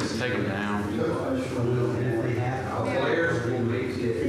Take them down. If they have. Players will make it.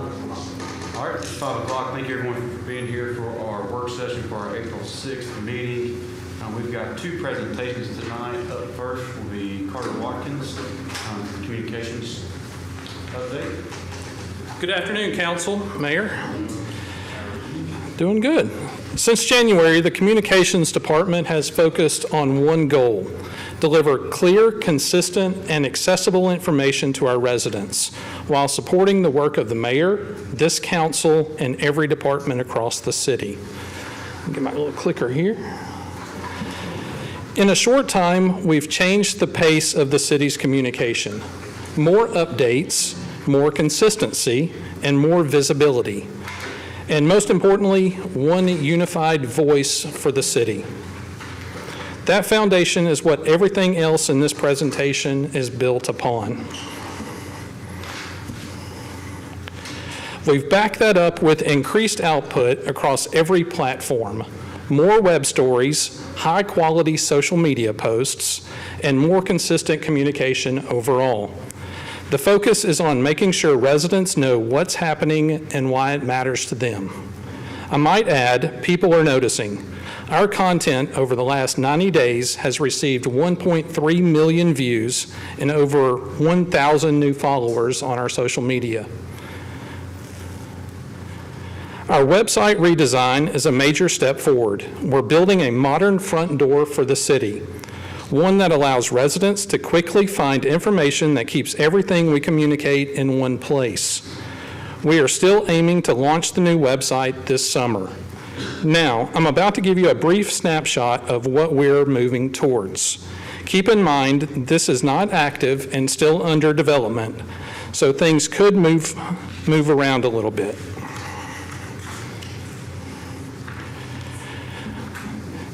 5:00. All right, it's 5 o'clock. Thank you everyone for being here for our work session for our April 6th meeting. We've got two presentations tonight. Up first will be Carter Watkins, communications update. Good afternoon, Council, Mayor. Doing good. Since January, the Communications Department has focused on one goal: deliver clear, consistent, and accessible information to our residents while supporting the work of the mayor, this council, and every department across the city. Get my little clicker here. In a short time, we've changed the pace of the city's communication. More updates, more consistency, and more visibility. And most importantly, one unified voice for the city. That foundation is what everything else in this presentation is built upon. We've backed that up with increased output across every platform, more web stories, high-quality social media posts, and more consistent communication overall. The focus is on making sure residents know what's happening and why it matters to them. I might add, people are noticing. Our content over the last 90 days has received 1.3 million views and over 1,000 new followers on our social media. Our website redesign is a major step forward. We're building a modern front door for the city, one that allows residents to quickly find information that keeps everything we communicate in one place. We are still aiming to launch the new website this summer. Now, I'm about to give you a brief snapshot of what we're moving towards. Keep in mind, this is not active and still under development, so things could move around a little bit.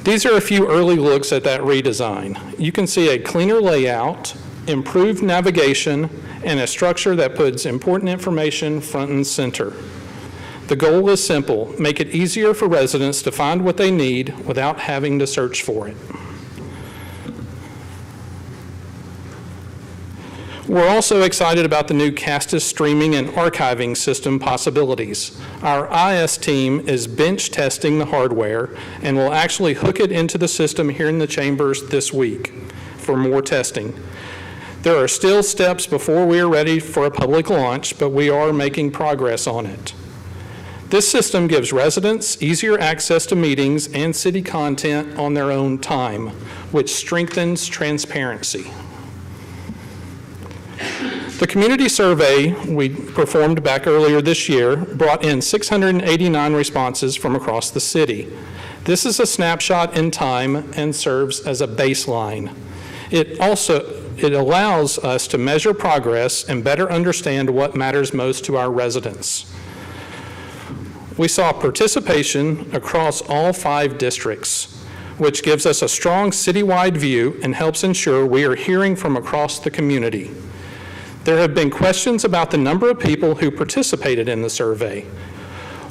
These are a few early looks at that redesign. You can see a cleaner layout, improved navigation, and a structure that puts important information front and center. The goal is simple: make it easier for residents to find what they need without having to search for it. We're also excited about the new Castis streaming and archiving system possibilities. Our IS team is bench testing the hardware and will actually hook it into the system here in the chambers this week for more testing. There are still steps before we are ready for a public launch, but we are making progress on it. This system gives residents easier access to meetings and city content on their own time, which strengthens transparency. The community survey we performed back earlier this year brought in 689 responses from across the city. This is a snapshot in time and serves as a baseline. It allows us to measure progress and better understand what matters most to our residents. We saw participation across all 5 districts, which gives us a strong citywide view and helps ensure we are hearing from across the community. There have been questions about the number of people who participated in the survey.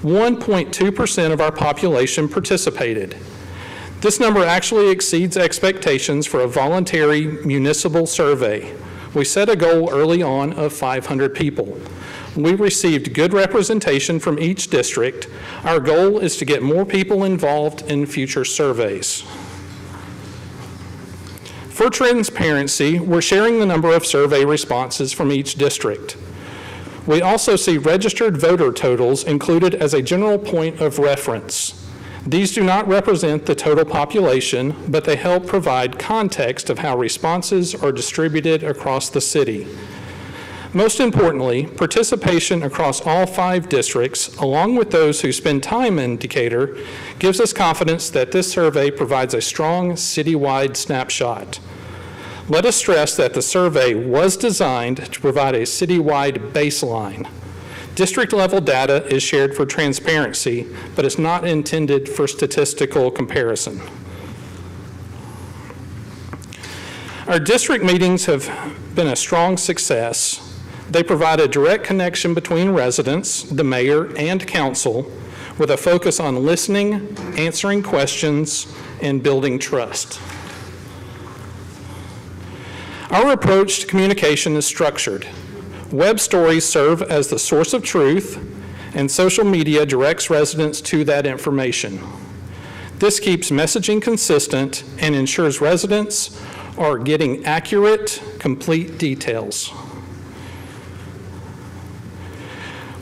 1.2% of our population participated. This number actually exceeds expectations for a voluntary municipal survey. We set a goal early on of 500 people. We received good representation from each district. Our goal is to get more people involved in future surveys. For transparency, we're sharing the number of survey responses from each district. We also see registered voter totals included as a general point of reference. These do not represent the total population, but they help provide context of how responses are distributed across the city. Most importantly, participation across all 5 districts, along with those who spend time indicator, gives us confidence that this survey provides a strong citywide snapshot. Let us stress that the survey was designed to provide a citywide baseline. District-level data is shared for transparency, but it's not intended for statistical comparison. Our district meetings have been a strong success. They provide a direct connection between residents, the mayor, and council, with a focus on listening, answering questions, and building trust. Our approach to communication is structured. Web stories serve as the source of truth, and social media directs residents to that information. This keeps messaging consistent and ensures residents are getting accurate, complete details.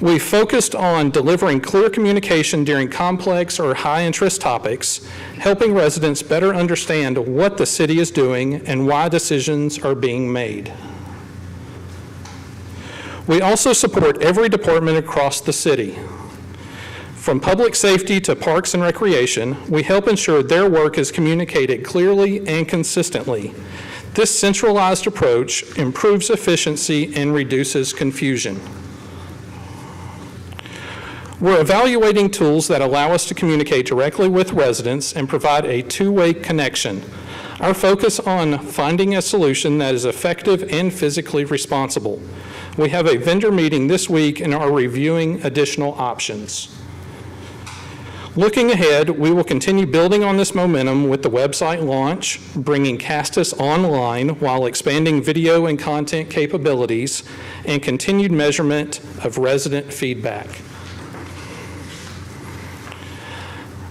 We focused on delivering clear communication during complex or high-interest topics, helping residents better understand what the city is doing and why decisions are being made. We also support every department across the city. From public safety to parks and recreation, we help ensure their work is communicated clearly and consistently. This centralized approach improves efficiency and reduces confusion. We're evaluating tools that allow us to communicate directly with residents and provide a two-way connection. Our focus on finding a solution that is effective and physically responsible. We have a vendor meeting this week and are reviewing additional options. Looking ahead, we will continue building on this momentum with the website launch, bringing Castus online while expanding video and content capabilities, and continued measurement of resident feedback.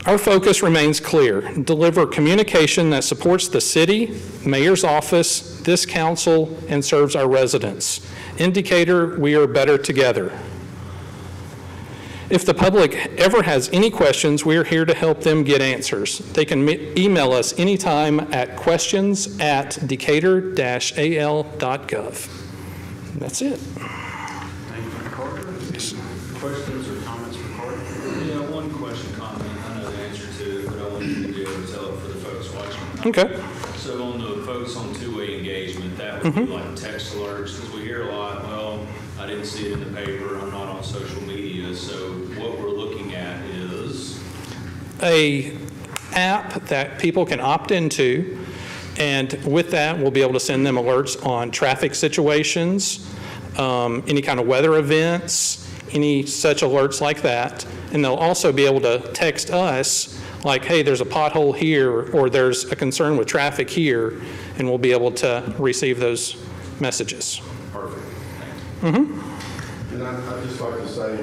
Our focus remains clear: deliver communication that supports the city, mayor's office, this council, and serves our residents. Indicator, we are better together. If the public ever has any questions, we are here to help them get answers. They can email us anytime at questions@decatur-al.gov. That's it. Thank you, Carter. Questions or comments for Carter? Yeah, one question, comment. I know the answer to it, but I want you to be able to tell it for the folks watching. Okay. So on the focus on two-way engagement, that would be like text alerts, because we hear a lot, well, I didn't see it in the paper, I'm not on social media. So what we're looking at is A app that people can opt into, and with that, we'll be able to send them alerts on traffic situations, any kind of weather events, any such alerts like that. And they'll also be able to text us like, hey, there's a pothole here, or there's a concern with traffic here, and we'll be able to receive those messages. perfect. Thank you. And I'd just like to say,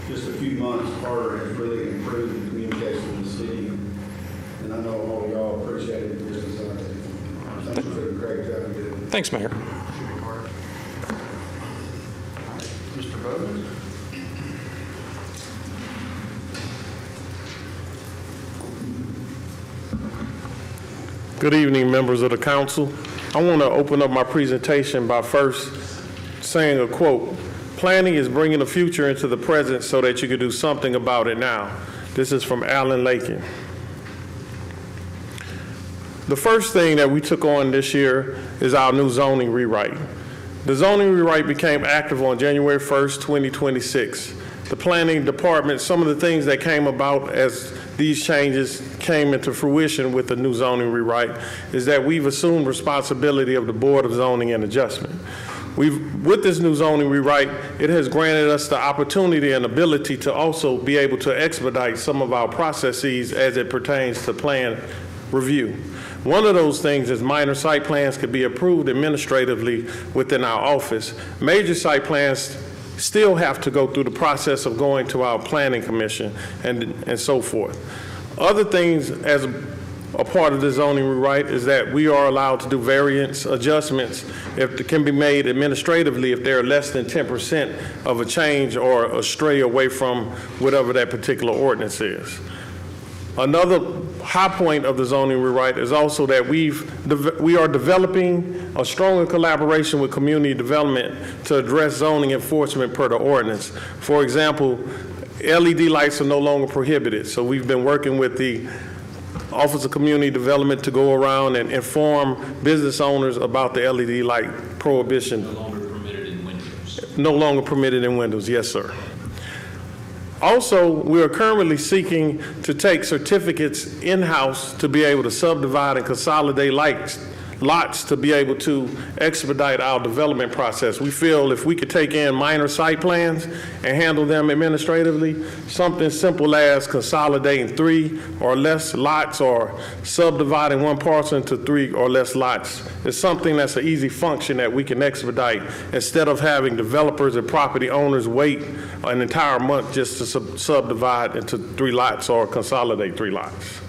just a few months, Carter has really improved the communication with the city. And I know all of y'all appreciate it. Because, thank you for the great job you did. Thanks, Mayor. Mr. Bowman? Good evening, members of the council. I want to open up my presentation by first saying a quote. Planning is bringing the future into the present so that you can do something about it now. This is from Alan Lakin. The first thing that we took on this year is our new zoning rewrite. The zoning rewrite became active on January 1st, 2026. The planning department, some of the things that came about as these changes came into fruition with the new zoning rewrite is that we've assumed responsibility of the Board of Zoning and Adjustment. With this new zoning rewrite, it has granted us the opportunity and ability to also be able to expedite some of our processes as it pertains to plan review. One of those things is minor site plans could be approved administratively within our office. Major site plans still have to go through the process of going to our planning commission and so forth. Other things as a part of the zoning rewrite is that we are allowed to do variance adjustments if it can be made administratively if they're less than 10% of a change or a stray away from whatever that particular ordinance is. Another high point of the zoning rewrite is also that we are developing a stronger collaboration with community development to address zoning enforcement per the ordinance. For example, LED lights are no longer prohibited, so we've been working with the Office of Community Development to go around and inform business owners about the LED light prohibition. No longer permitted in windows. No longer permitted in windows, yes, sir. Also, we are currently seeking to take certificates in-house to be able to subdivide and consolidate lots to be able to expedite our development process. We feel if we could take in minor site plans and handle them administratively, something simple as consolidating 3 or less lots or subdividing one parcel into 3 or less lots is something that's an easy function that we can expedite instead of having developers and property owners wait an entire month just to subdivide into 3 lots or consolidate 3 lots.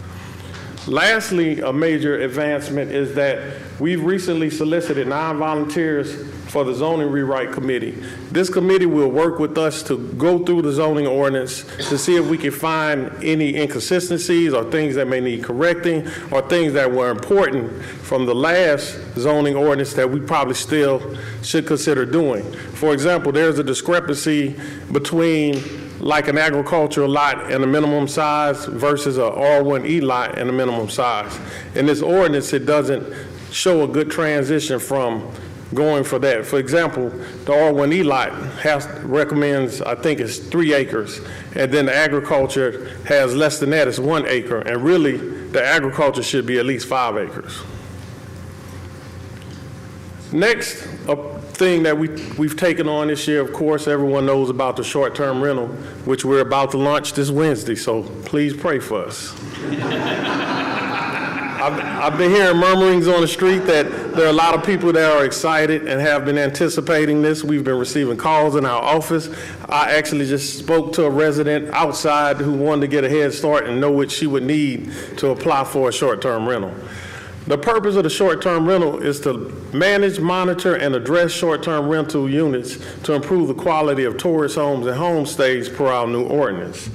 Lastly, a major advancement is that we've recently solicited 9 volunteers for the zoning rewrite committee. This committee will work with us to go through the zoning ordinance to see if we can find any inconsistencies or things that may need correcting or things that were important from the last zoning ordinance that we probably still should consider doing. For example, there's a discrepancy between like an agricultural lot and a minimum size versus a R1E lot and a minimum size. In this ordinance, it doesn't show a good transition from going for that. For example, the R1E lot recommends, I think it's 3 acres, and then the agriculture has less than that, it's 1 acre, and really the agriculture should be at least 5 acres. Next, a thing that we've taken on this year, of course, everyone knows about the short-term rental, which we're about to launch this Wednesday, so please pray for us. I've been hearing murmurings on the street that there are a lot of people that are excited and have been anticipating this. We've been receiving calls in our office. I actually just spoke to a resident outside who wanted to get a head start and know what she would need to apply for a short-term rental. The purpose of the short-term rental is to manage, monitor, and address short-term rental units to improve the quality of tourist homes and homestays per our new ordinance.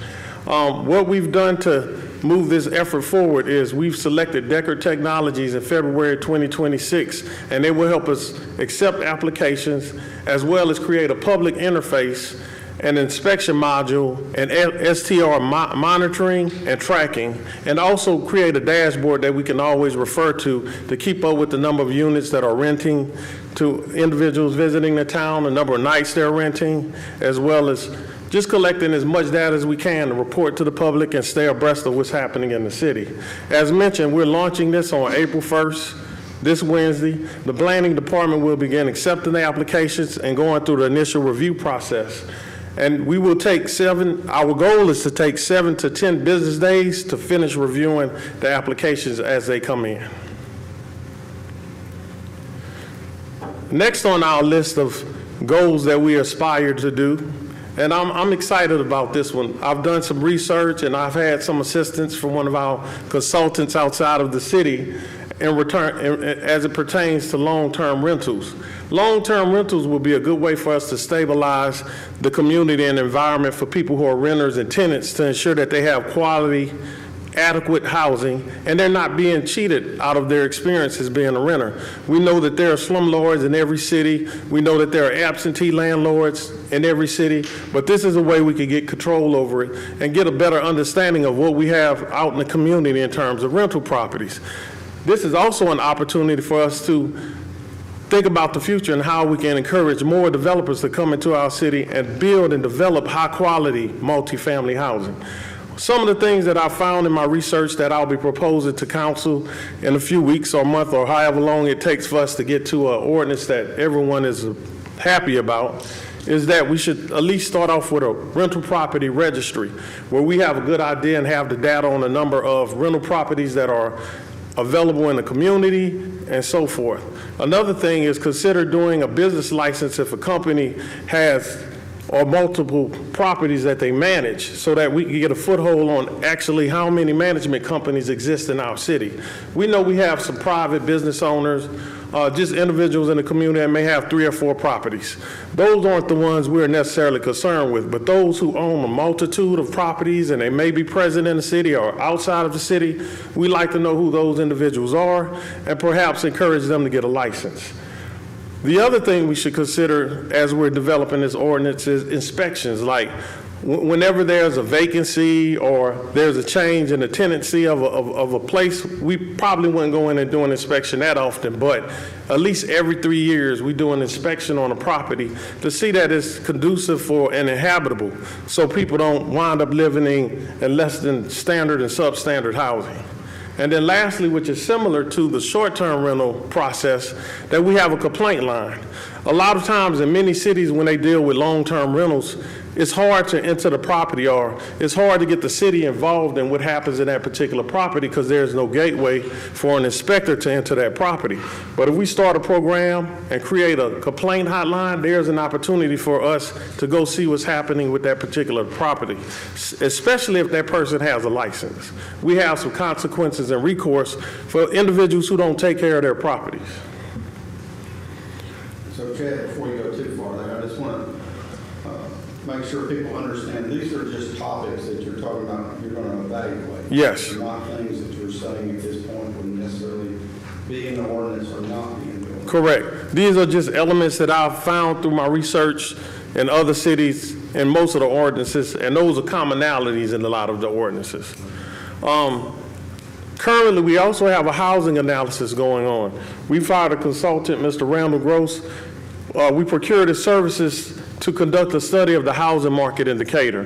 What we've done to move this effort forward is we've selected Deckard Technologies in February 2026, and they will help us accept applications as well as create a public interface, an inspection module, and STR monitoring and tracking, and also create a dashboard that we can always refer to keep up with the number of units that are renting to individuals visiting the town, the number of nights they're renting, as well as just collecting as much data as we can to report to the public and stay abreast of what's happening in the city. As mentioned, we're launching this on April 1st, this Wednesday. The planning department will begin accepting the applications and going through the initial review process. And we will take our goal is to take 7 to 10 business days to finish reviewing the applications as they come in. Next on our list of goals that we aspire to do, and I'm excited about this one. I've done some research and I've had some assistance from one of our consultants outside of the city in return as it pertains to long-term rentals. Long-term rentals will be a good way for us to stabilize the community and environment for people who are renters and tenants to ensure that they have quality, adequate housing, and they're not being cheated out of their experience as being a renter. We know that there are slumlords in every city. We know that there are absentee landlords in every city, but this is a way we could get control over it and get a better understanding of what we have out in the community in terms of rental properties. This is also an opportunity for us to think about the future and how we can encourage more developers to come into our city and build and develop high-quality multifamily housing. Some of the things that I found in my research that I'll be proposing to council in a few weeks or month or however long it takes for us to get to an ordinance that everyone is happy about is that we should at least start off with a rental property registry where we have a good idea and have the data on the number of rental properties that are available in the community and so forth. Another thing is consider doing a business license if a company has or multiple properties that they manage so that we can get a foothold on actually how many management companies exist in our city. We know we have some private business owners, just individuals in the community that may have 3 or 4 properties. Those aren't the ones we're necessarily concerned with, but those who own a multitude of properties and they may be present in the city or outside of the city, we like to know who those individuals are and perhaps encourage them to get a license. The other thing we should consider as we're developing this ordinance is inspections, like whenever there's a vacancy or there's a change in the tenancy of a place, we probably wouldn't go in and do an inspection that often, but at least every 3 years we do an inspection on a property to see that it's conducive for and inhabitable so people don't wind up living in less than standard and substandard housing. And then lastly, which is similar to the short-term rental process, that we have a complaint line. A lot of times in many cities when they deal with long-term rentals, it's hard to enter the property, or it's hard to get the city involved in what happens in that particular property because there's no gateway for an inspector to enter that property. But if we start a program and create a complaint hotline, there's an opportunity for us to go see what's happening with that particular property, especially if that person has a license. We have some consequences and recourse for individuals who don't take care of their properties. So Chad, before you go too far there, I just want to make sure people understand, these are just topics that you're talking about, you're going to evaluate. Yes. They're not things that you're saying at this point would necessarily be in the ordinance or not be in the ordinance. Correct. These are just elements that I've found through my research in other cities and most of the ordinances, and those are commonalities in a lot of the ordinances. Currently, we also have a housing analysis going on. We've hired a consultant, Mr. Randall Gross. We procured his services to conduct a study of the housing market in Decatur.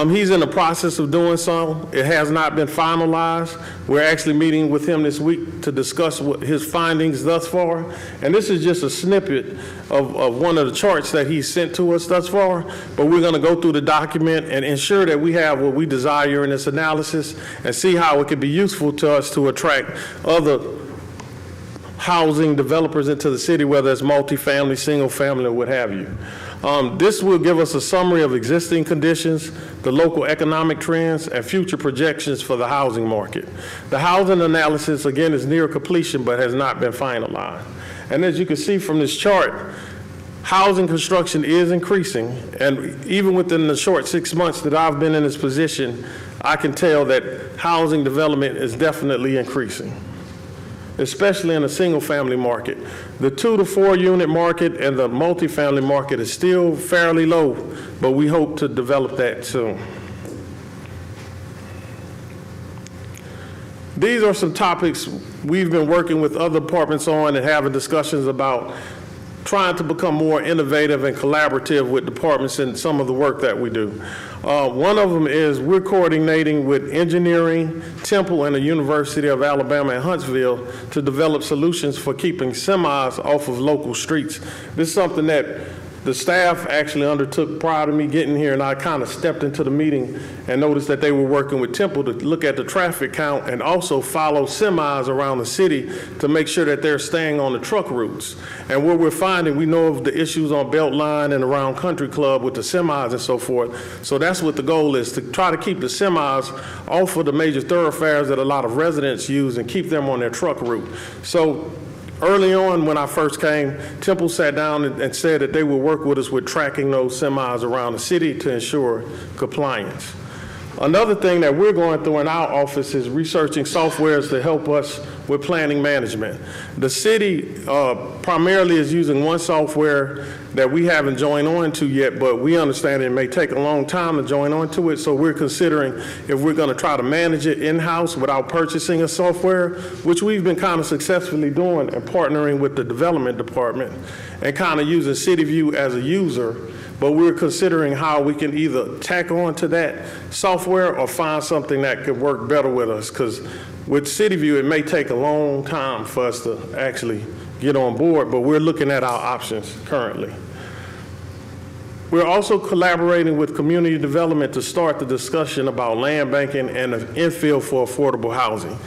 He's in the process of doing so. It has not been finalized. We're actually meeting with him this week to discuss what his findings thus far. And this is just a snippet of one of the charts that he sent to us thus far. But we're going to go through the document and ensure that we have what we desire in this analysis and see how it can be useful to us to attract other housing developers into the city, whether it's multifamily, single family, or what have you. This will give us a summary of existing conditions, the local economic trends, and future projections for the housing market. The housing analysis, again, is near completion but has not been finalized. And as you can see from this chart, housing construction is increasing, and even within the short 6 months that I've been in this position, I can tell that housing development is definitely increasing, especially in the single-family market. The 2 to 4 unit market and the multifamily market is still fairly low, but we hope to develop that soon. These are some topics we've been working with other departments on and having discussions about trying to become more innovative and collaborative with departments in some of the work that we do. One of them is we're coordinating with engineering, Temple, and the University of Alabama at Huntsville to develop solutions for keeping semis off of local streets. This is something that the staff actually undertook prior to me getting here, and I kind of stepped into the meeting and noticed that they were working with Temple to look at the traffic count and also follow semis around the city to make sure that they're staying on the truck routes. And what we're finding, we know of the issues on Beltline and around Country Club with the semis and so forth. So that's what the goal is, to try to keep the semis off of the major thoroughfares that a lot of residents use and keep them on their truck route. So early on when I first came, Temple sat down and said that they would work with us with tracking those semis around the city to ensure compliance. Another thing that we're going through in our office is researching softwares to help us with planning management. The city primarily is using one software that we haven't joined on to yet, but we understand it may take a long time to join on to it, so we're considering if we're going to try to manage it in-house without purchasing a software, which we've been kind of successfully doing and partnering with the development department and kind of using CityView as a user. But we're considering how we can either tack on to that software or find something that could work better with us, because with CityView, it may take a long time for us to actually get on board, but we're looking at our options currently. We're also collaborating with community development to start the discussion about land banking and the infill for affordable housing,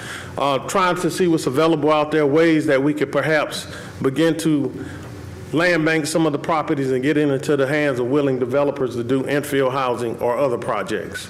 trying to see what's available out there, ways that we could perhaps begin to land bank some of the properties and get into the hands of willing developers to do infill housing or other projects.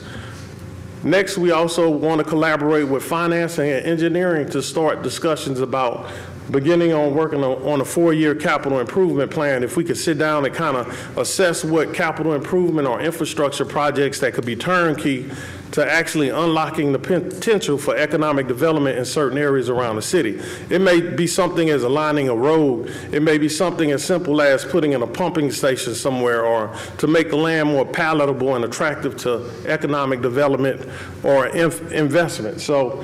Next, we also want to collaborate with financing and engineering to start discussions about beginning on working on a 4-year capital improvement plan. If we could sit down and kind of assess what capital improvement or infrastructure projects that could be turnkey to actually unlocking the potential for economic development in certain areas around the city. It may be something as aligning a road. It may be something as simple as putting in a pumping station somewhere, or to make the land more palatable and attractive to economic development or investment. So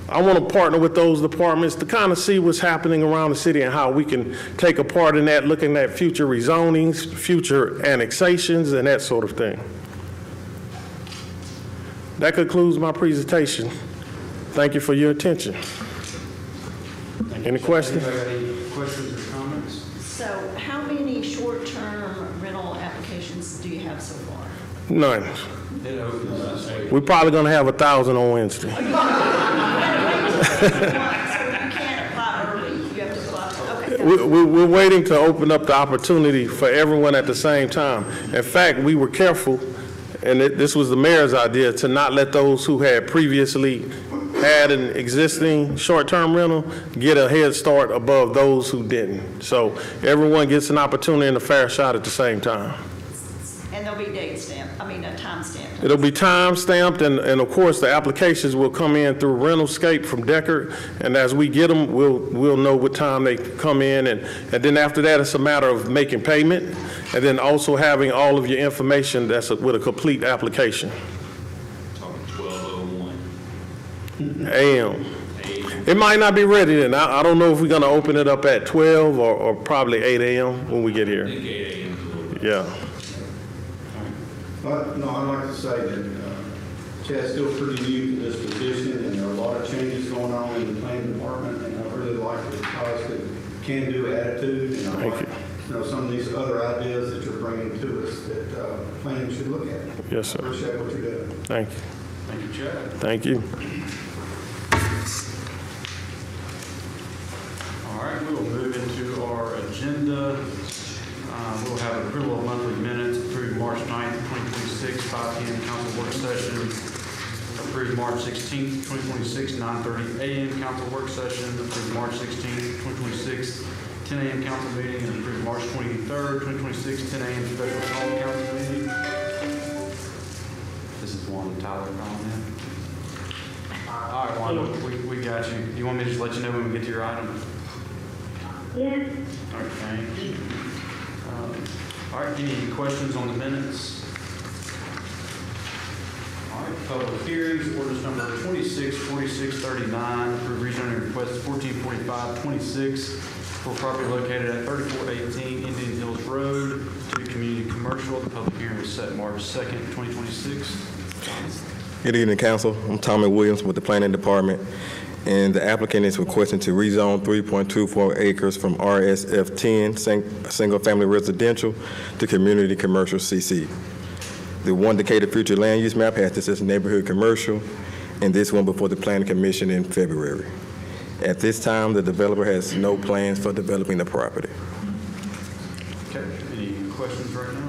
I want to partner with those departments to kind of see what's happening around the city and how we can take a part in that, looking at future rezonings, future annexations, and that sort of thing. That concludes my presentation. Thank you for your attention. Thank you, Any Chad. questions? Anybody got any questions or comments? So how many short-term rental applications do you have so far? None. It opens this April. We're probably going to have 1,000 on Wednesday. So you can't apply early, you have to apply, okay. We're waiting to open up the opportunity for everyone at the same time. In fact, we were careful, and this was the mayor's idea, to not let those who had previously had an existing short-term rental get a head start above those who didn't. So everyone gets an opportunity and a fair shot at the same time. And there'll be time stamped. It'll be time stamped, and of course, the applications will come in through Rentalscape from Deckard, and as we get them, we'll know what time they come in, and then after that, it's a matter of making payment, and then also having all of your information that's with a complete application. Talking 12:01 AM. a.m. It might not be ready then. I don't know if we're gonna open it up at 12 or probably 8 AM when we get I here. think 8 a.m. is a little bit. Yeah. But, no, I'd like to say that Chad's still pretty new to this position, and there are a lot of changes going on in the planning department, and I really like the positive can-do attitude, and I Thank like, some of these other ideas that you're bringing to us that planning should look at. Yes, sir. Appreciate what you're doing. Thank you. Thank you, Chad. Thank you. All right, we will move into our agenda. We'll have approval of monthly minutes, approved March 9th, 2026, 5 p.m. council work session, approved March 16th, 2026, 9:30 a.m. council work session, approved March 16th, 2026, 10 a.m. council meeting, and approved March 23rd, 2026, 10 a.m. special call council meeting. This is one Tyler calling in. All right, Wanda, we got you. You want me to just let you know when we get to your item? Yes, All right, thank you. All right, any questions on the minutes? All right, public hearings, ordinance number 264639, approved rezoning request 144526 for property located at 3418 Indian Hills Road to community commercial. The public hearing is set March 2nd, 2026. Good evening, Council. I'm Tommy Williams with the Planning Department, and the applicant is requesting to rezone 3.24 acres from RSF 10, single-family residential, to community commercial CC. The one Decatur future land use map has this as neighborhood commercial, and this one before the Planning Commission in February. At this time, the developer has no plans for developing the property. Okay, any questions right now?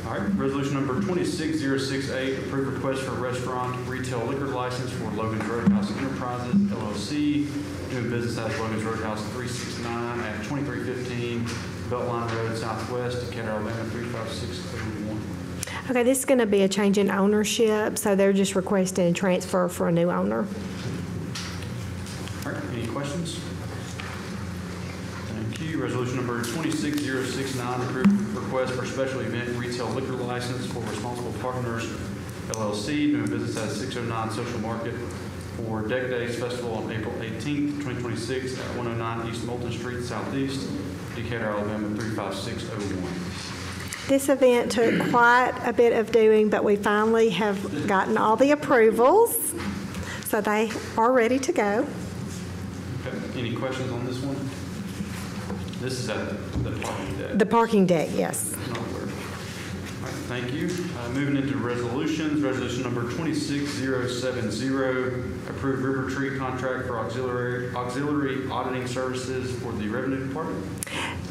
All right, resolution number 26068, approved request for restaurant retail liquor license for Logan's Roadhouse Enterprises LLC, doing business as Logan's Roadhouse 369 at 2315 Beltline Road Southwest, Decatur, Alabama 35631. okay, this is going to be a change in ownership, so they're just requesting a transfer for a new owner. All right, any questions? Thank you. Resolution number 26069, approved request for special event retail liquor license for Responsible Partners LLC, doing business as 609 Social Market for Deck Days Festival on April 18th, 2026 at 109 East Moulton Street Southeast, Decatur, Alabama 35601. This event took quite a bit of doing, but we finally have gotten all the approvals, so they are ready to go. Okay, any questions on this one? This is at the parking deck. The parking deck, yes. Not aware. All right, thank you. Moving into resolutions, resolution number 26070, approved River Tree contract for auxiliary auditing services for the Revenue Department.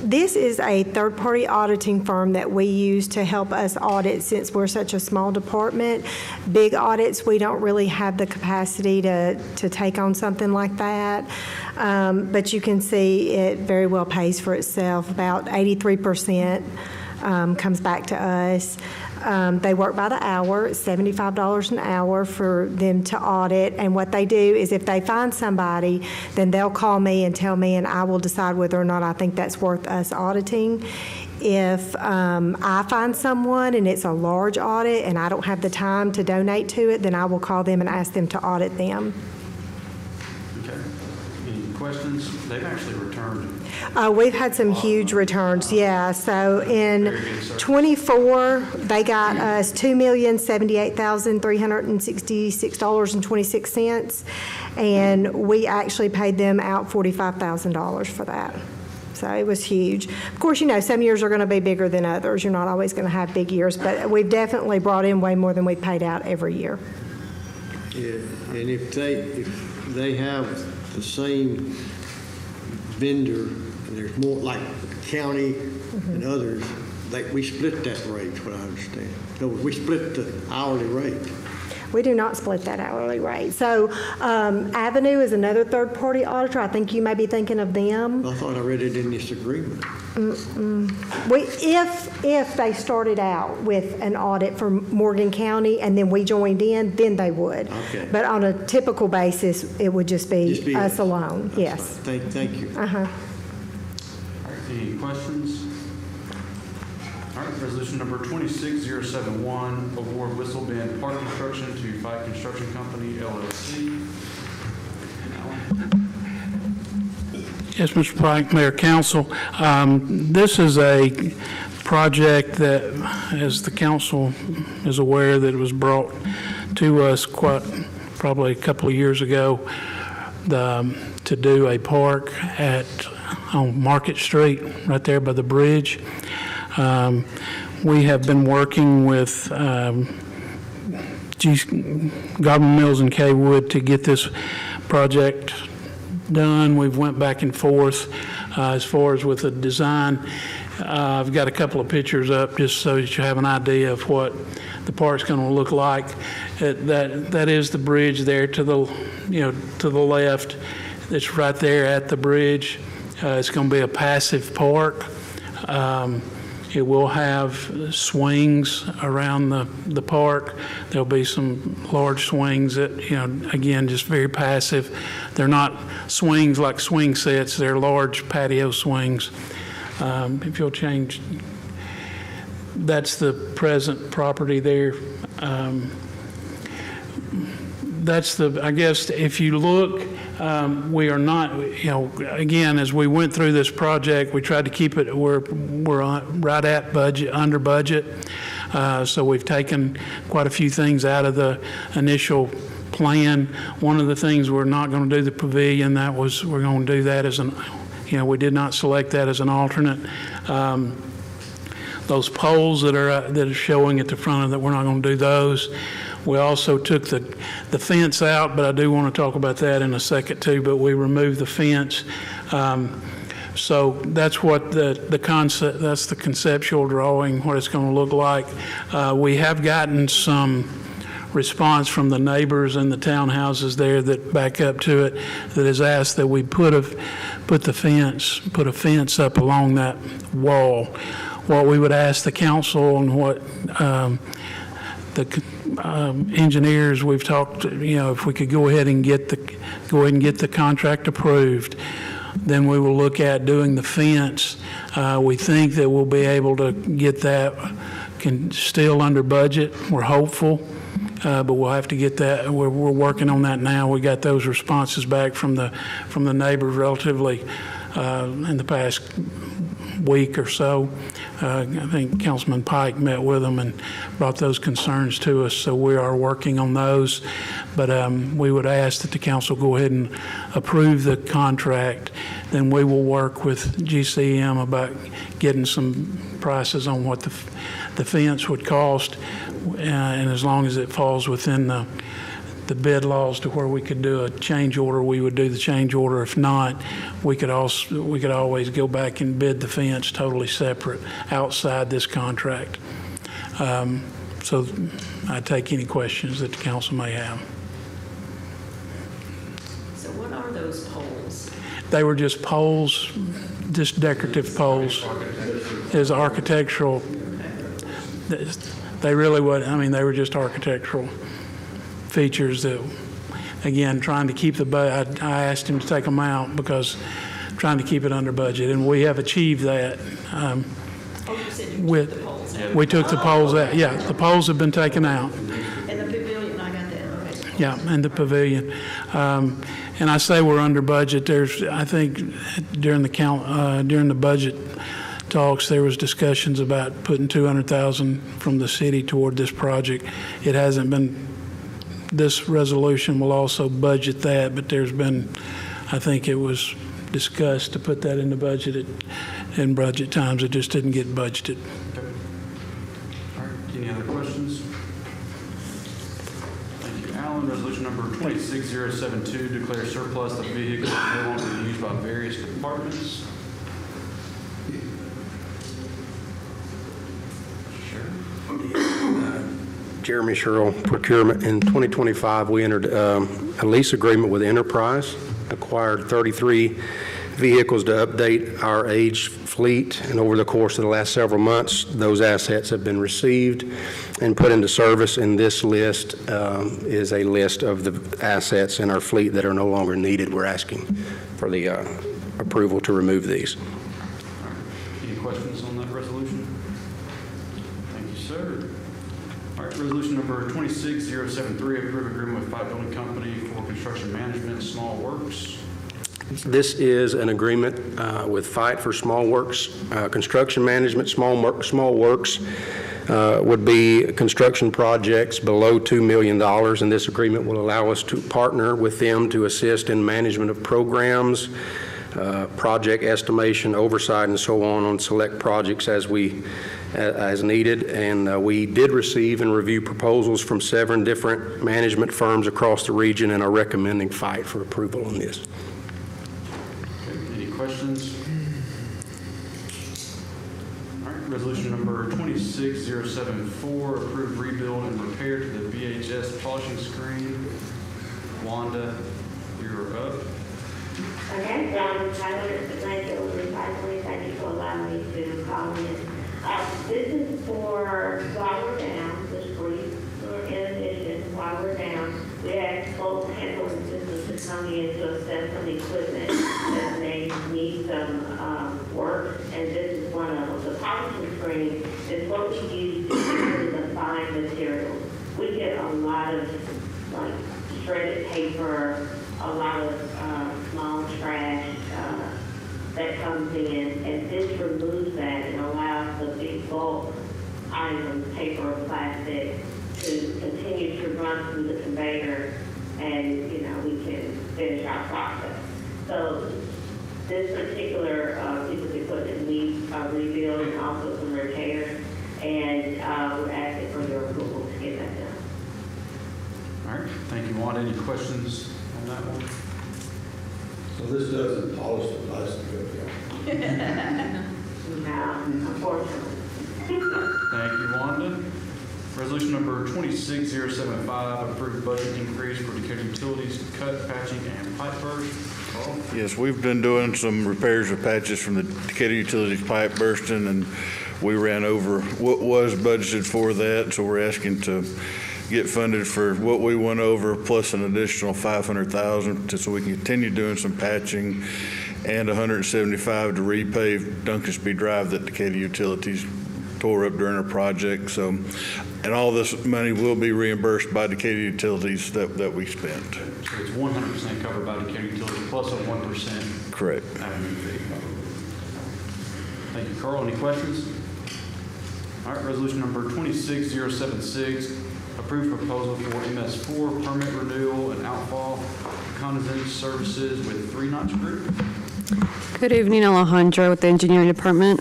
This is a third-party auditing firm that we use to help us audit since we're such a small department. Big audits, we don't really have the capacity to take on something like that. But you can see it very well pays for itself. About 83% comes back to us. They work by the hour. It's $75 an hour for them to audit. And what they do is if they find somebody, then they'll call me and tell me, and I will decide whether or not I think that's worth us auditing. If I find someone and it's a large audit and I don't have the time to donate to it, then I will call them and ask them to audit them. Okay. Any questions? They've actually returned. We've had some huge returns, yeah. So in Very good, sir. '24, they got us $2,078,366.26, and we actually paid them out $45,000 for that. So it was huge. Of course, you know, some years are going to be bigger than others. You're not always going to have big years, but we've definitely brought in way more than we paid out every year. Yeah, and if they have the same vendor, and there's more, like county and others, we split that rate, what I understand. No, we split the hourly rate. We do not split that hourly rate. So Avenue is another third-party auditor. I think you may be thinking of them. I thought I read it in this agreement. If they started out with an audit for Morgan County and then we joined in, then they would. Okay. But on a typical basis, it would just be us alone, That's yes. fine. Thank you. All right, any questions? All right, resolution number 26071, award whistle bin park construction to Fight Construction Company, LLC. Yes, Mr. Pike, Mayor, Council. This is a project that, as the council is aware, that it was brought to us probably a couple of years ago to do a park on Market Street, right there by the bridge. We have been working with Godwin Mills and Kay Wood to get this project done. We've went back and forth as far as with the design. I've got a couple of pictures up just so that you have an idea of what the park's going to look like. That is the bridge there to the left. It's right there at the bridge. It's going to be a passive park. It will have swings around the park. There'll be some large swings that, again, just very passive. They're not swings like swing sets. They're large patio swings. If you'll change, that's the present property there. I guess, if you look, we are not, again, as we went through this project, we tried to keep it, we're right at budget, under budget. So we've taken quite a few things out of the initial plan. One of the things, we're not going to do the pavilion. We're going to do that as we did not select that as an alternate. Those poles that are showing at the front of that, we're not going to do those. We also took the fence out, but I do want to talk about that in a second too, but we removed the fence. So that's what the concept, that's the conceptual drawing, what it's going to look like. We have gotten some response from the neighbors and the townhouses there that back up to it that has asked that we put a fence up along that wall. What we would ask the council and what the engineers we've talked, if we could go ahead and get the contract approved, then we will look at doing the fence. We think that we'll be able to get that still under budget. We're hopeful, but we'll have to get that. We're working on that now. We got those responses back from the neighbors relatively in the past week or so. I think Councilman Pike met with them and brought those concerns to us, so we are working on those. But we would ask that the council go ahead and approve the contract. Then we will work with GCM about getting some prices on what the fence would cost, and as long as it falls within the bid laws to where we could do a change order, we would do the change order. If not, we could always go back and bid the fence totally separate outside this contract. So I take any questions that the council may have. So what are those poles? They were just poles, just decorative poles. As architectural, they really would. I mean, they were just architectural features that, again, trying to keep I asked him to take them out because trying to keep it under budget, and we have achieved that. You said you took the poles out. We took the poles out. Yeah, the poles have been taken out. And the pavilion, I got that, okay. Yeah, and the pavilion. And I say we're under budget. I think during the budget talks, there was discussions about putting $200,000 from the city toward this project. It hasn't been, this resolution will also budget that, but there's been, I think it was discussed to put that in the budget in budget times. It just didn't get budgeted. Okay. All right, any other questions? Thank you, Alan. Resolution number 26072, declare surplus of vehicles no longer used by various departments. Jeremy Sherrill, Procurement. In 2025, we entered a lease agreement with Enterprise, acquired 33 vehicles to update our aged fleet, and over the course of the last several months, those assets have been received and put into service, and this list is a list of the assets in our fleet that are no longer needed. We're asking for the approval to remove these. All right. Any questions on that resolution? Thank you, sir. All right, resolution number 26073, approve agreement with Five Building Company for construction management, small works. This is an agreement with Fight for Small Works. Construction management, small works would be construction projects below $2 million, and this agreement will allow us to partner with them to assist in management of programs, project estimation, oversight, and so on select projects as needed. And we did receive and review proposals from 7 different management firms across the region and are recommending Fight for approval on this. Any questions? All right, resolution number 26074, approve rebuild and repair to the VHS polishing screen. Wanda, you're up. Okay, Tyler, Atlanta Recycling, thank you for allowing me to call in. This is for while we're down, this brief, in addition, while we're down, we have both handling systems to come in to assess some equipment that may need some work, and this is one of them. The polishing screen is what we use to really define materials. We get a lot of like shredded paper, a lot of small trash that comes in, and this removes that and allows the big bulk items, paper or plastic, to continue to run through the conveyor, and we can finish our process. So this particular piece of equipment needs a rebuild and also some repairs, and we're asking for your approval to get that done. All right, thank you, Wanda. Any questions on that one? So this doesn't polish the plastic up there? No, unfortunately. Thank you, Wanda. Resolution number 26075, approved budget increase for Decatur Utilities cut, patching, and pipe burst. Carl? Yes, we've been doing some repairs of patches from the Decatur Utilities pipe bursting, and we ran over what was budgeted for that, so we're asking to get funded for what we went over plus an additional $500,000 so we can continue doing some patching, and $175 to repave Duncansby Drive that Decatur Utilities tore up during a project. So, and all this money will be reimbursed by Decatur Utilities that we spent. So it's 100% covered by Decatur Utilities plus a 1%. Correct. Admin fee. Thank you, Carl. Any questions? All right, resolution number 26076, approved proposal for MS4 permit renewal and outfall condensate services with 3-Notch Group. Good evening, Alejandra with the engineering department.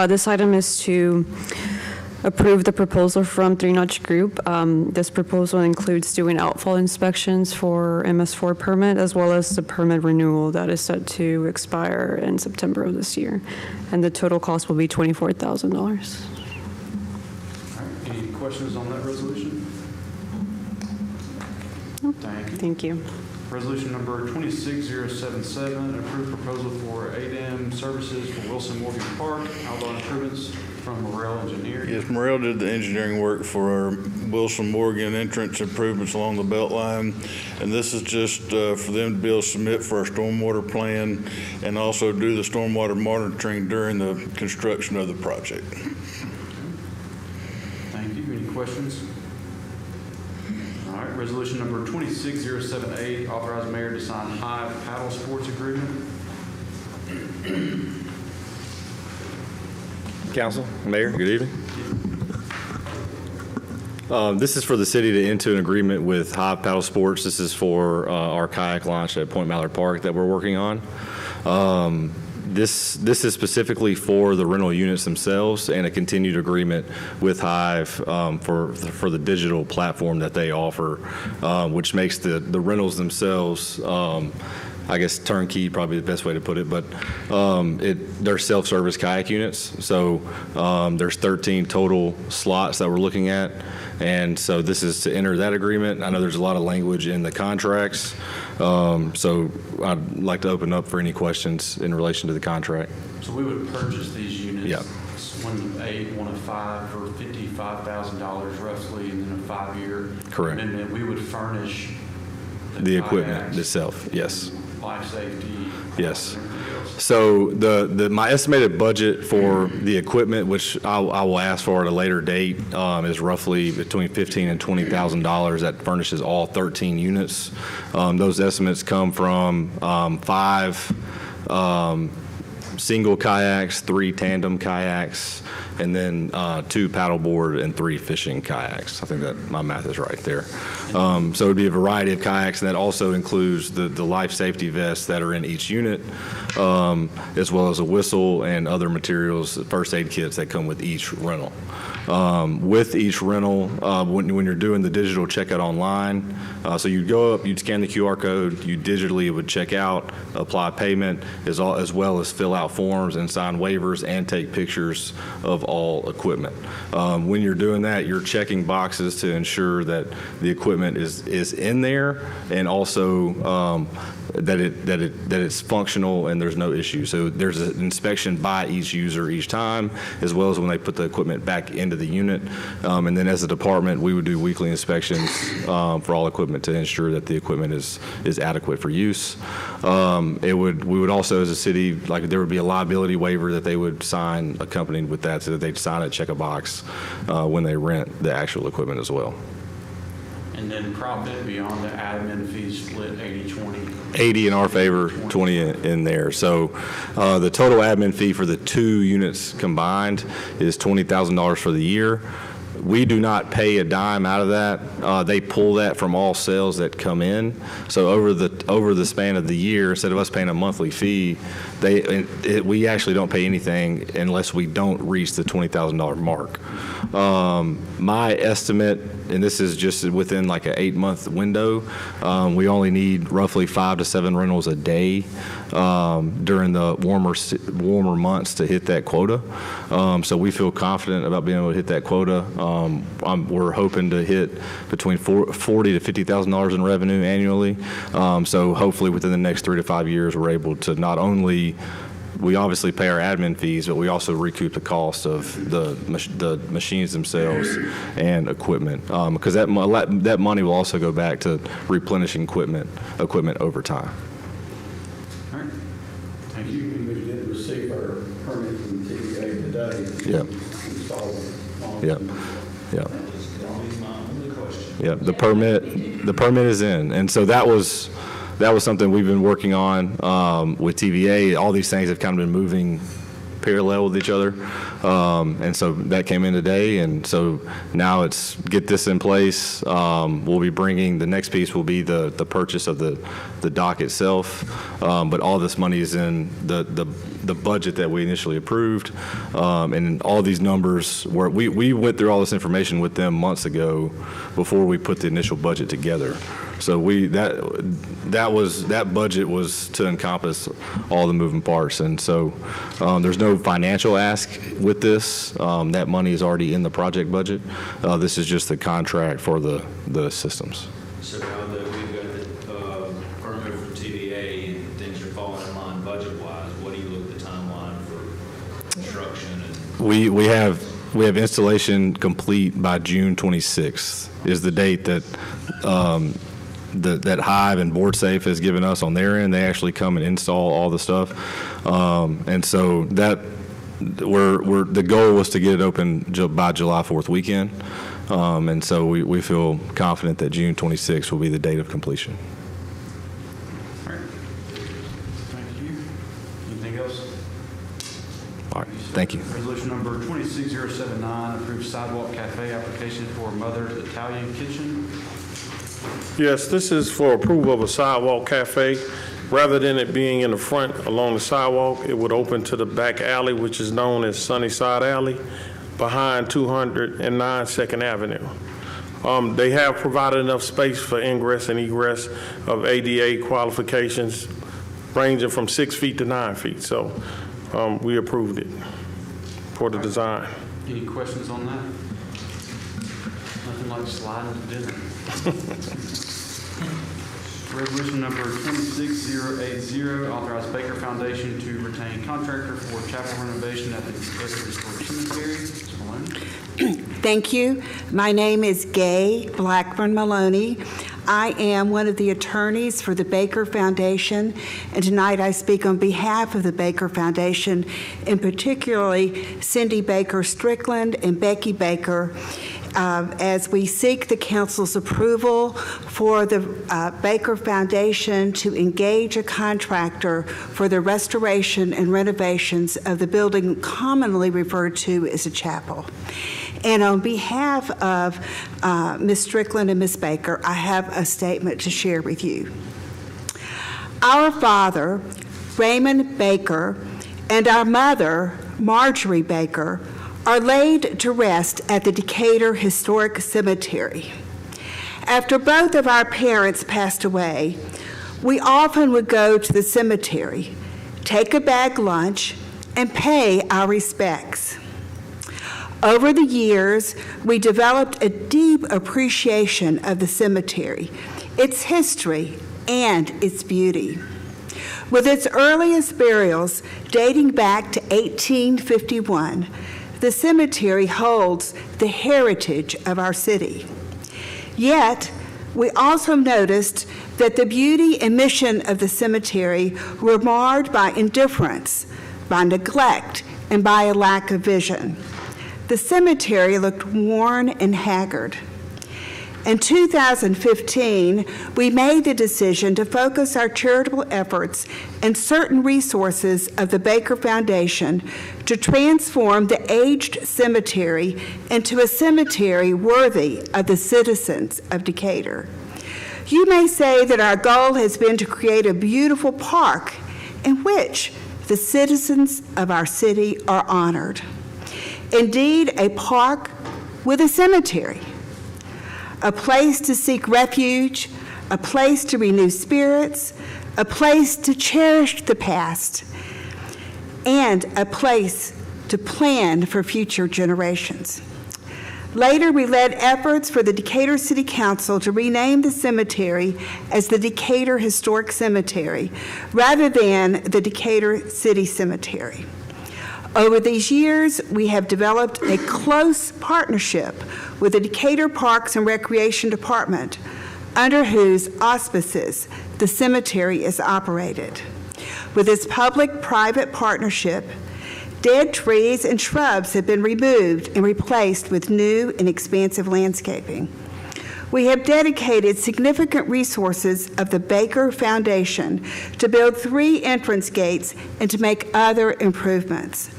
This item is to approve the proposal from 3-Notch Group. This proposal includes doing outfall inspections for MS4 permit, as well as the permit renewal that is set to expire in September of this year. And the total cost will be $24,000. All right, any questions on that resolution? Thank you. Thank you. Resolution number 26077, approved proposal for ADM services for Wilson Morgan Park, outdoor improvements from Morrell Engineering. Yes, Morrell did the engineering work for our Wilson Morgan entrance improvements along the belt line, and this is just for them to be able to submit for our stormwater plan and also do the stormwater monitoring during the construction of the project. Thank you. Any questions? All right, Resolution number 26078, authorize mayor to sign Hive paddle sports agreement. Council, Mayor, good evening. This is for the city to enter an agreement with Hive Paddle Sports. This is for our kayak launch at Point Mallard Park that we're working on. This is specifically for the rental units themselves and a continued agreement with Hive for the digital platform that they offer, which makes the rentals themselves, I guess turnkey, probably the best way to put it, but they're self-service kayak units. So there's 13 total slots that we're looking at. And so this is to enter that agreement. I know there's a lot of language in the contracts. So I'd like to open up for any questions in relation to the contract. So we would purchase these units. Yeah. One of 8, one of 5 for $55,000 roughly, and then a 5-year Correct. commitment. We would furnish The equipment kayaks, itself, yes. life safety. Yes. everything else. So my estimated budget for the equipment, which I will ask for at a later date, is roughly between $15,000 and $20,000. That furnishes all 13 units. Those estimates come from 5 single kayaks, 3 tandem kayaks, and then 2 paddleboard and 3 fishing kayaks. I think that my math is right there. So it would be a variety of kayaks, and that also includes the life safety vests that are in each unit, as well as a whistle and other materials, first aid kits that come with each rental. With each rental, when you're doing the digital checkout online, so you'd go up, you'd scan the QR code, you digitally would check out, apply payment, as well as fill out forms and sign waivers and take pictures of all equipment. When you're doing that, you're checking boxes to ensure that the equipment is in there, and also that it's functional and there's no issue. So there's an inspection by each user each time, as well as when they put the equipment back into the unit. And then as a department, we would do weekly inspections for all equipment to ensure that the equipment is adequate for use. We would also, as a city, like there would be a liability waiver that they would sign accompanied with that, so that they'd sign it, check a box when they rent the actual equipment as well. And then profit beyond the admin fee split 80-20. 80 in our favor, 20 in there. So the total admin fee for the 2 units combined is $20,000 for the year. We do not pay a dime out of that. They pull that from all sales that come in. So over the span of the year, instead of us paying a monthly fee, we actually don't pay anything unless we don't reach the $20,000 mark. My estimate, and this is just within like an 8-month window, we only need roughly 5 to 7 rentals a day during the warmer months to hit that quota. So we feel confident about being able to hit that quota. We're hoping to hit between $40,000 to $50,000 in revenue annually. So hopefully within the next 3 to 5 years, we're able to not only, we obviously pay our admin fees, but we also recoup the cost of the machines themselves and equipment, because that money will also go back to replenishing equipment over time. All right. Thank you. We did receive our permit from TVA today. Yep. Install it. Yep. Yep. That was my only question. Yeah, the permit is in, and so that was something we've been working on with TVA. All these things have kind of been moving parallel with each other, and so that came in today, and so now it's get this in place. We'll be bringing, the next piece will be the purchase of the dock itself, but all this money is in the budget that we initially approved, and all these numbers were, we went through all this information with them months ago before we put the initial budget together. So that budget was to encompass all the moving parts, and so there's no financial ask with this. That money is already in the project budget. This is just the contract for the systems. So now that we've got the permit from TVA and things are falling in line budget-wise, what do you look at the timeline for construction? We have installation complete by June 26th is the date that that Hive and BoardSafe has given us on their end. They actually come and install all the stuff, and so that the goal was to get it open by July 4th weekend. And so we feel confident that June 26th will be the date of completion. All right. Thank you. Anything else? All right, thank you. Resolution number 26079, approved sidewalk cafe application for Mother's Italian Kitchen. Yes, this is for approval of a sidewalk cafe. Rather than it being in the front along the sidewalk, it would open to the back alley, which is known as Sunnyside Alley, behind 209 Second Avenue. They have provided enough space for ingress and egress of ADA qualifications ranging from 6 feet to 9 feet. So we approved it for the design. Any questions on that? Nothing like sliding to dinner. Resolution number 26080, authorize Baker Foundation to retain contractor for chapel renovation at the Baker Historic Cemetery. Ms. Maloney. Thank you. My name is Gay Blackburn Maloney. I am one of the attorneys for the Baker Foundation, and tonight I speak on behalf of the Baker Foundation, and particularly Cindy Baker Strickland and Becky Baker, as we seek the council's approval for the Baker Foundation to engage a contractor for the restoration and renovations of the building commonly referred to as a chapel. And on behalf of Ms. Strickland and Ms. Baker, I have a statement to share with you. Our father, Raymond Baker, and our mother, Marjorie Baker, are laid to rest at the Decatur Historic Cemetery. After both of our parents passed away, we often would go to the cemetery, take a bag lunch, and pay our respects. Over the years, we developed a deep appreciation of the cemetery, its history, and its beauty. With its earliest burials dating back to 1851, the cemetery holds the heritage of our city. Yet, we also noticed that the beauty and mission of the cemetery were marred by indifference, by neglect, and by a lack of vision. The cemetery looked worn and haggard. In 2015, we made the decision to focus our charitable efforts and certain resources of the Baker Foundation to transform the aged cemetery into a cemetery worthy of the citizens of Decatur. You may say that our goal has been to create a beautiful park in which the citizens of our city are honored. Indeed, a park with a cemetery. A place to seek refuge, a place to renew spirits, a place to cherish the past, and a place to plan for future generations. Later, we led efforts for the Decatur City Council to rename the cemetery as the Decatur Historic Cemetery, rather than the Decatur City Cemetery. Over these years, we have developed a close partnership with the Decatur Parks and Recreation Department, under whose auspices the cemetery is operated. With this public-private partnership, dead trees and shrubs have been removed and replaced with new and expansive landscaping. We have dedicated significant resources of the Baker Foundation to build 3 entrance gates and to make other improvements.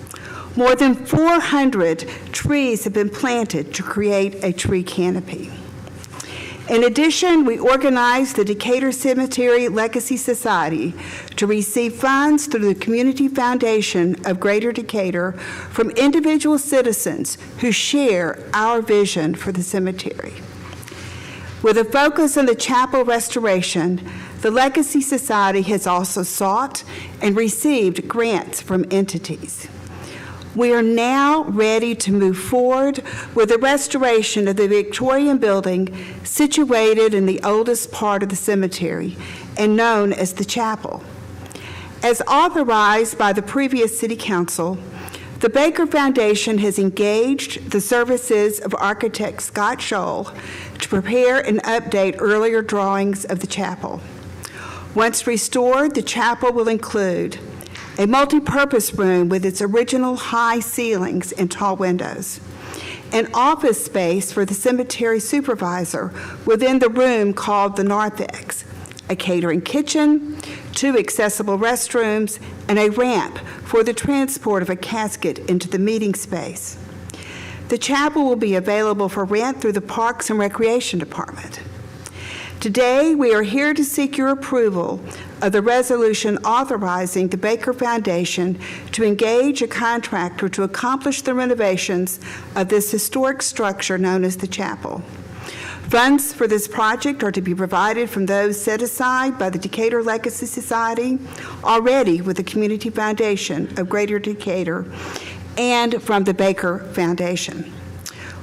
More than 400 trees have been planted to create a tree canopy. In addition, we organized the Decatur Cemetery Legacy Society to receive funds through the Community Foundation of Greater Decatur from individual citizens who share our vision for the cemetery. With a focus on the chapel restoration, the Legacy Society has also sought and received grants from entities. We are now ready to move forward with the restoration of the Victorian building situated in the oldest part of the cemetery and known as the chapel. As authorized by the previous City Council, the Baker Foundation has engaged the services of architect Scott Scholl to prepare and update earlier drawings of the chapel. Once restored, the chapel will include a multi-purpose room with its original high ceilings and tall windows, an office space for the cemetery supervisor within the room called the narthex, a catering kitchen, 2 accessible restrooms, and a ramp for the transport of a casket into the meeting space. The chapel will be available for rent through the Parks and Recreation Department. Today, we are here to seek your approval of the resolution authorizing the Baker Foundation to engage a contractor to accomplish the renovations of this historic structure known as the chapel. Funds for this project are to be provided from those set aside by the Decatur Legacy Society, already with the Community Foundation of Greater Decatur, and from the Baker Foundation.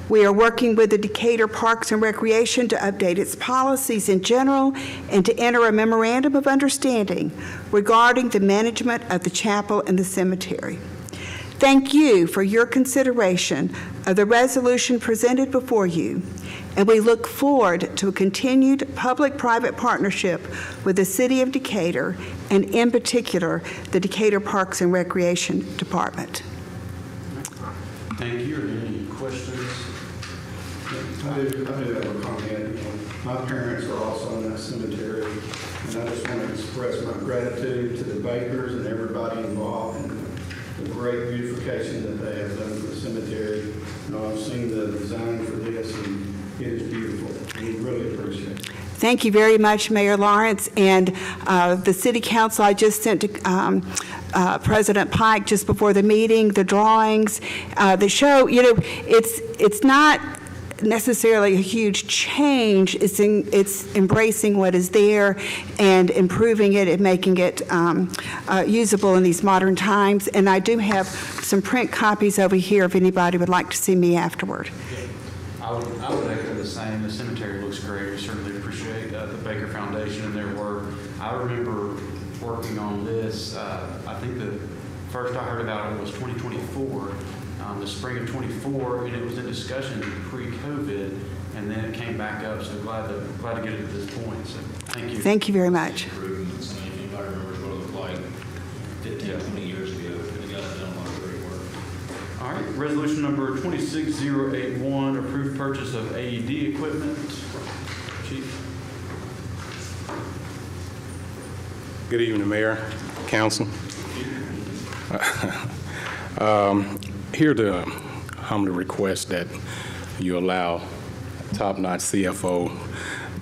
We are working with the Decatur Parks and Recreation to update its policies in general and to enter a memorandum of understanding regarding the management of the chapel and the cemetery. Thank you for your consideration of the resolution presented before you, and we look forward to a continued public-private partnership with the City of Decatur, and in particular, the Decatur Parks and Recreation Department. Thank you. Are there any questions? I do have a comment. My parents are also in that cemetery, and I just want to express my gratitude to the Bakers and everybody involved in the great beautification that they have done for the cemetery. You know, I've seen the design for this, and it is beautiful. We really appreciate it. Thank you very much, Mayor Lawrence, and the City Council. I just sent to President Pike just before the meeting the drawings that show. You know, it's not necessarily a huge change. It's embracing what is there and improving it and making it usable in these modern times. And I do have some print copies over here if anybody would like to see me afterward. I would echo the same. The cemetery looks great. We certainly appreciate the Baker Foundation and their work. I remember working on this. I think the first I heard about it was 2024, the spring of 24, and it was in discussion pre-COVID, and then it came back up. So glad to get it to this point. So thank you. Thank you very much. Improvements. I mean, if anybody remembers what it looked like 15, 20 years ago, the guys done a lot of great work. All right, resolution number 26081, approved purchase of AED equipment. Chief. Good evening, Mayor, Council. Here to humbly request that you allow top-notch CFO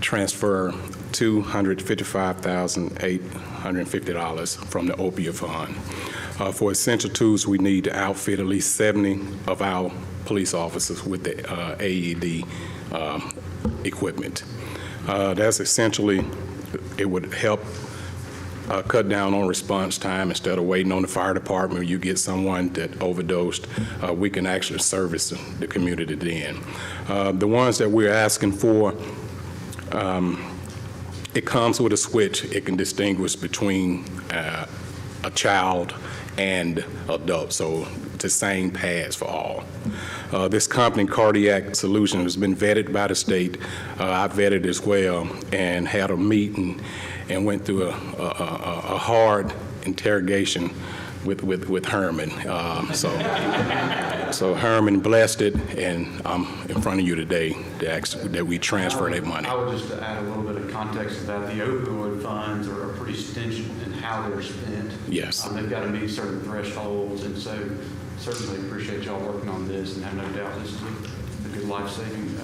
transfer $255,850 from the opioid fund. For essential tools, we need to outfit at least 70 of our police officers with the AED equipment. That's essentially, it would help cut down on response time. Instead of waiting on the fire department, you get someone that overdosed, we can actually service the community then. The ones that we're asking for, it comes with a switch. It can distinguish between a child and adult, so it's the same pads for all. This company, Cardiac Solutions, has been vetted by the state. I vetted as well and had a meeting and went through a hard interrogation with Herman. So Herman blessed it, and I'm in front of you today to ask that we transfer that money. I would just add a little bit of context to that. The opioid funds are pretty stringent in how they're spent. Yes. They've got to meet certain thresholds, and so certainly appreciate y'all working on this, and have no doubt this is a good life-saving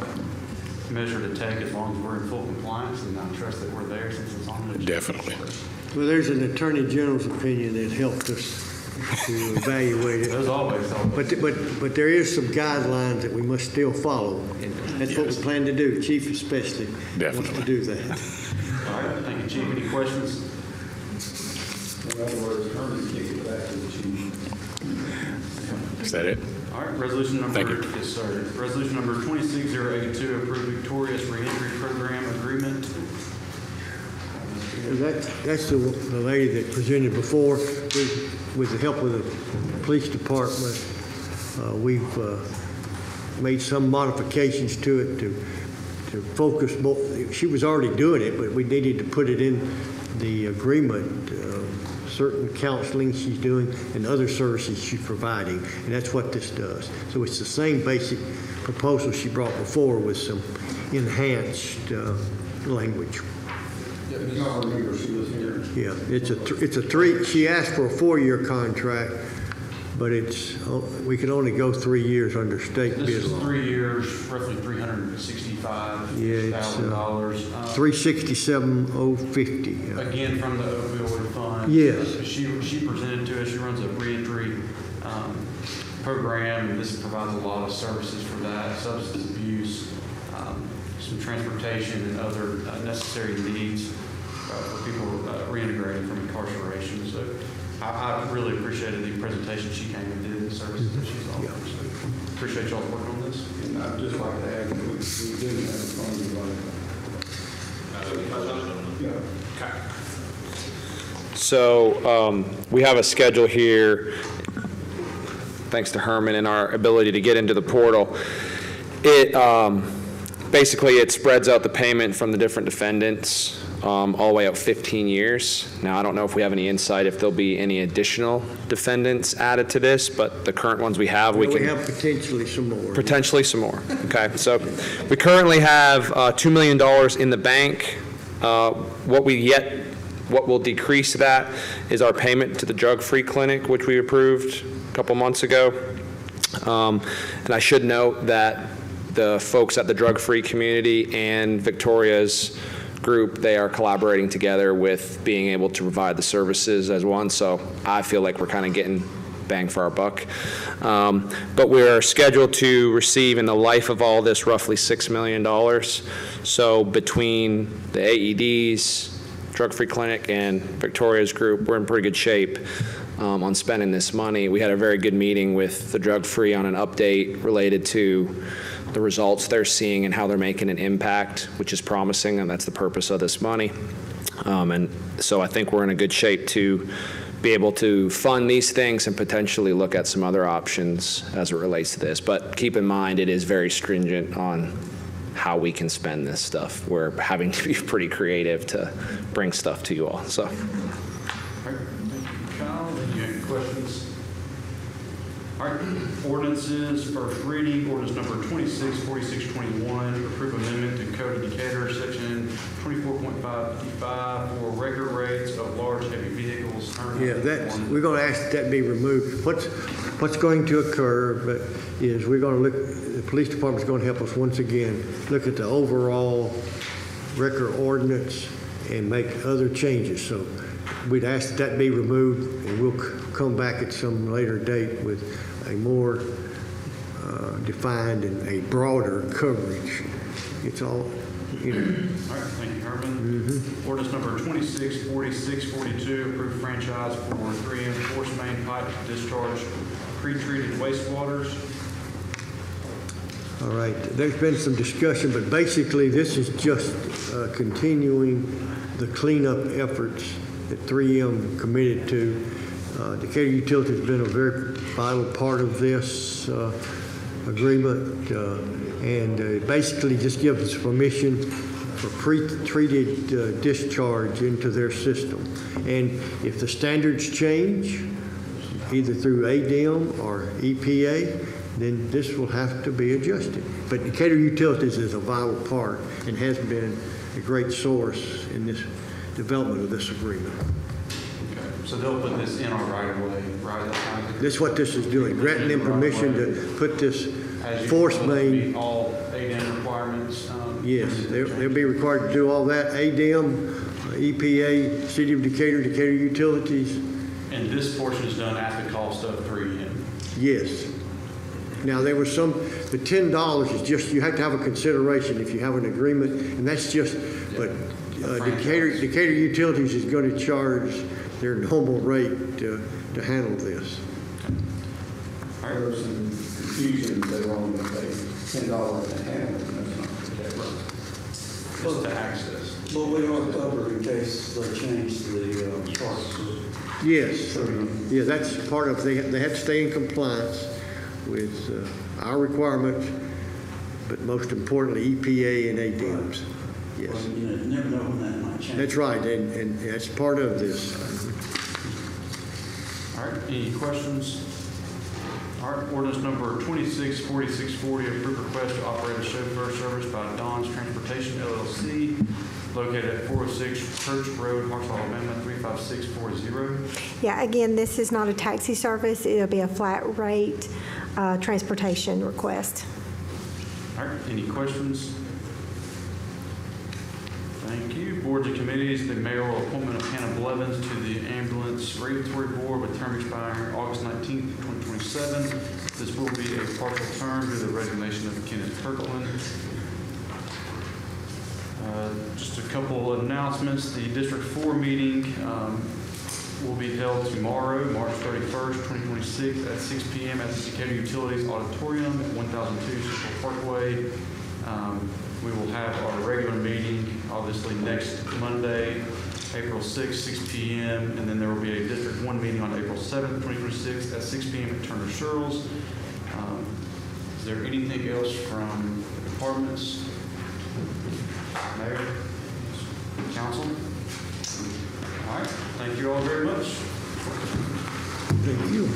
measure to take as long as we're in full compliance, and I trust that we're there since it's on the agenda. Definitely. Well, there's an Attorney General's opinion that helped us to evaluate it. There's always help. But there is some guidelines that we must still follow, and that's what we plan to do, Chief especially. Definitely. Wants to do that. All right, thank you, Chief. Any questions? In other words, Herman kicked it back to the chief. Is that it? All right, resolution number, Thank you. yes, sir. Resolution number 26082, approved Victorious Reentry Program Agreement. That's the lady that presented before. With the help of the police department, we've made some modifications to it to focus more. She was already doing it, but we needed to put it in the agreement certain counseling she's doing and other services she's providing, and that's what this does. So it's the same basic proposal she brought before with some enhanced language. I remember she was here. Yeah, it's a three, she asked for a 4-year contract, but we can only go 3 years under state This bid is law. 3 years, roughly $365,000. $367,050. Again, from the opioid fund. Yes. She presented to us, she runs a reentry program, and this provides a lot of services for that, substance abuse, some transportation and other necessary needs for people reintegrating from incarceration. So I really appreciated the presentation she came and did, the services that she's offering. So appreciate y'all working on this. And I'd just like to add, that we do have funds So we have a schedule here, thanks to Herman and our ability to get into the portal. Basically, it spreads out the payment from the different defendants all the way out 15 years. Now, I don't know if we have any insight if there'll be any additional defendants added to this, but the current ones we have, we have potentially some more. Potentially some more. Okay, so we currently have $2 million in the bank. What will decrease that is our payment to the drug-free clinic, which we approved a couple months ago. And I should note that the folks at the drug-free community and Victoria's group, they are collaborating together with being able to provide the services as one. So I feel like we're kind of getting bang for our buck. But we are scheduled to receive in the life of all this roughly $6 million. So between the AEDs, Drug-Free Clinic, and Victoria's group, we're in pretty good shape on spending this money. We had a very good meeting with the Drug-Free on an update related to the results they're seeing and how they're making an impact, which is promising, and that's the purpose of this money. And so I think we're in a good shape to be able to fund these things and potentially look at some other options as it relates to this. But keep in mind, it is very stringent on how we can spend this stuff. We're having to be pretty creative to bring stuff to you all. So. All right, thank you, Kyle. Do you have any questions? All right, ordinances, first reading, ordinance number 264621, approve amendment to Code of Decatur, section 24.55 for record rates of large heavy vehicles. Yeah, we're going to ask that be removed. What's going to occur is we're going to look, the police department's going to help us once again look at the overall record ordinance and make other changes. So we'd ask that be removed, and we'll come back at some later date with a more defined and a broader coverage. It's all, you know. All right, thank you, Herman. Ordinance number 264642, approved franchise for 3M force main pipe to discharge pre-treated wastewaters. All right, there's been some discussion, but basically this is just continuing the cleanup efforts that 3M committed to. Decatur Utilities has been a very vital part of this agreement, and basically just gives us permission for pre-treated discharge into their system. And if the standards change, either through ADEM or EPA, then this will have to be adjusted. But Decatur Utilities is a vital part and has been a great source in this development of this agreement. Okay, so they'll put this in our right of way, right? This is what this is doing, granting them permission to put this force main. All ADEM requirements. Yes, they'll be required to do all that. ADEM, EPA, City of Decatur, Decatur Utilities. And this portion is done at the cost of 3M. Yes. Now, there was the $10 is just, you have to have a consideration if you have an agreement, and that's just, but Decatur Utilities is going to charge their normal rate to handle this. There was some confusion, they were only going to pay $10 to handle it, and that's not the case. Just to access. Well, we are covered in case they change the charts. Yes. Yeah, that's part of, they have to stay in compliance with our requirements, but most importantly, EPA and ADEM's. Yes. Well, you never know when that might change. That's right, and that's part of this. All right, any questions? All right, ordinance number 264640, approve request to operate a chauffeur service by Don's Transportation LLC located at 406 Church Road, Hartsville, Alabama 35640. Yeah, again, this is not a taxi service. It'll be a flat rate transportation request. All right, any questions? Thank you. Boards and committees, the mayoral appointment of Hannah Blevins to the Ambulance Regulatory Board with term expiring August 19th, 2027. This will be a partial term due to the resignation of Kenneth Kirkland. Just a couple of announcements. The District 4 meeting will be held tomorrow, March 31st, 2026 at 6 p.m. at the Decatur Utilities Auditorium at 1002 Central Parkway. We will have our regular meeting, obviously, next Monday, April 6th, 6 p.m., and then there will be a District 1 meeting on April 7th, 2026 at 6 p.m. at Turner Sherrills. Is there anything else from the departments? Mayor? Council? All right, thank you all very much. Thank you.